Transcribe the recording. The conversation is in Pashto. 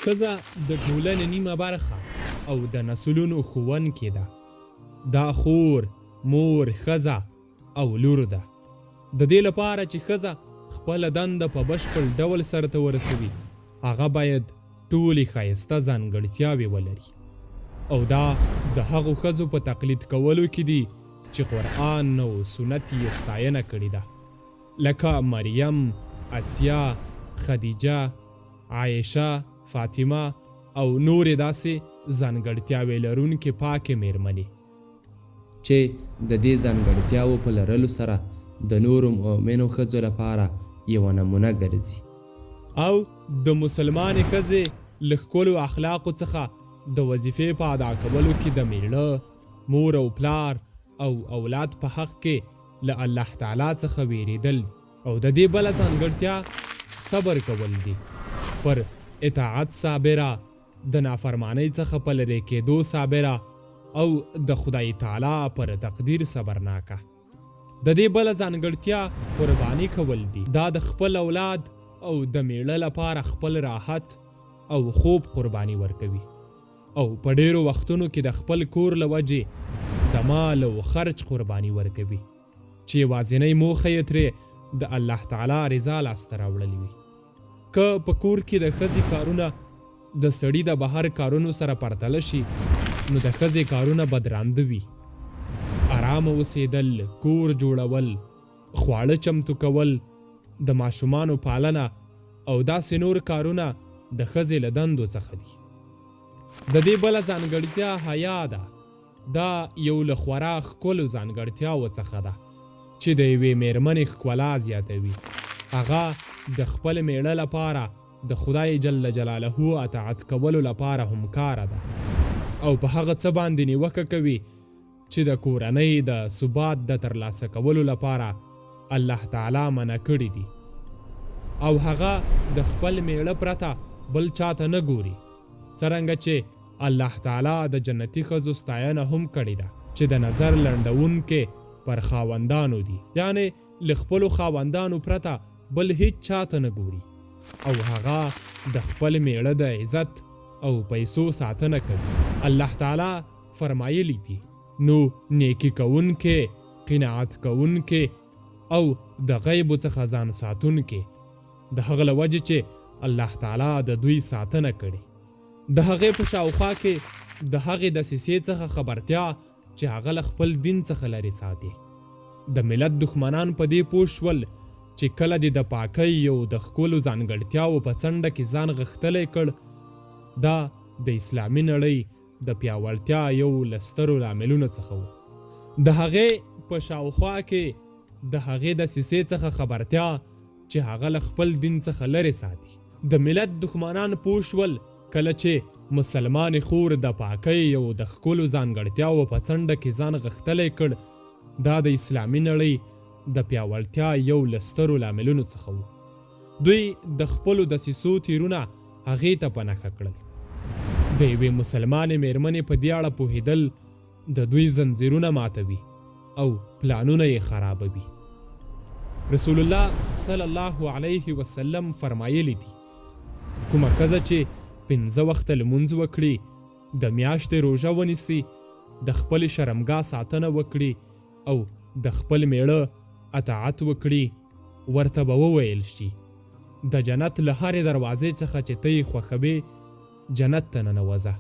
ښځه د ټولنې نیمه برخه او د نسلونو ښوونکې ده. دا خور، مور، ښځه او لور ده. د دې لپاره چې ښځه خپله دنده په بشپړ ډول سرته ورسوي، هغه باید ټولې ښایسته ځانګړتیاوې ولري، او دا د هغو ښځو په تقلید کولو کې دي چې قرآن او سنت یې ستاینه کړې ده، لکه مریم، اسیا، خدیجه، عایشه، فاطمه او نورې داسې ځانګړتیاوې لرونکې پاکې میرمنې چې د دې ځانګړتیاوو په لرلو سره د نورو مؤمنو ښځو لپاره یوه نمونه ګرځي. او د مسلمانې ښځې له ښکلو اخلاقو څخه د وظیفې په ادا کولو کې د میړه، مور او پلار او اولاد په حق کې له الله تعالی څخه ویریدل، او د دې بله ځانګړتیا صبر کول دي، پر اطاعت صابره، د نافرمانۍ څخه په لرې کېدو صابره، او د خدای تعالی پر تقدیر صبرناکه. د دې بله ځانګړتیا قرباني کول دي. دا د خپل اولاد او د میړه لپاره خپل راحت او خوب قرباني ورکوي، او په ډیرو وختونو کې د خپل کور له وجې د مال او خرج قرباني ورکوي چې یوازینۍ موخه یې ترې د الله تعالی رضا لاسته راوړل وي. که په کور کې د ښځې کارونه د سړي د بهر کارونو سره پرتله شي، نو د ښځې کارونه بدرانده وي. آرام اوسېدل، کور جوړول، خواړه چمتو کول، د ماشومانو پالنه او داسې نور کارونه د ښځې له دندو څخه دي. د دې بله ځانګړتیا حیا ده. دا یو له خورا ښکلو ځانګړتیاوو څخه ده چې د یوې میرمنې ښکلا زیاتوي. هغه د خپل میړه لپاره د خدای جل جلاله اطاعت کولو لپاره هم کاره ده، او په هغه څه باندې نیوکه کوي چې د کورنۍ د ثبات د ترلاسه کولو لپاره الله تعالی منع کړي دي، او هغه د خپل میړه پرته بل چاته نه ګوري، څرنګه چې الله تعالی د جنتي ښځو ستاینه هم کړې ده چې د نظر لنډونکې پر خاوندانو دي، یعنی له خپلو خاوندانو پرته بل هیڅ چاته نه ګوري، او هغه د خپل میړه د عزت او پیسو ساتنه کوي. الله تعالی فرمایلی دي: نو نیکی کوونکې، قناعت کوونکې او د غیبو څخه ځان ساتونکې، د هغه له وجې چې الله تعالی د دوی ساتنه کړي. د هغې په شاوخوا کې د هغې دسیسې څخه خبرتیا چې هغه له خپل دین څخه لرې ساتي. د ملت دښمنان په دې پوه شول چې کله دې د پاکۍ او د ښکلو ځانګړتیاوو په څنډه کې ځان غښتلی کړ، دا د اسلامي نړۍ د پیاوړتیا یو له سترو لاملونو څخه و. د هغې په شاوخوا کې د هغې دسیسې څخه خبرتیا چې هغه له خپل دین څخه لرې ساتي. د ملت دښمنان پوه شول کله چې مسلمان خور د پاکۍ او د ښکلو ځانګړتیاوو په څنډه کې ځان غښتلی کړ، دا د اسلامي نړۍ د پیاوړتیا یو له سترو لاملونو څخه و. دوی د خپلو دسیسو تیرونه هغې ته په نښه کړل. د یوې مسلمانې میرمنې په دې اړه پوهېدل د دوی زنځیرونه ماتوي او پلانونه یې خرابوي. رسول الله صلی الله علیه وسلم فرمایلی دي: کومه ښځه چې 5 وخته لمونځ وکړي، د میاشتې روژه ونیسي، د خپل شرمګاه ساتنه وکړي او د خپل میړه اطاعت وکړي، ورته به وویل شي د جنت له هرې دروازې څخه چې ته یې خوښوې جنت ته ننوځه.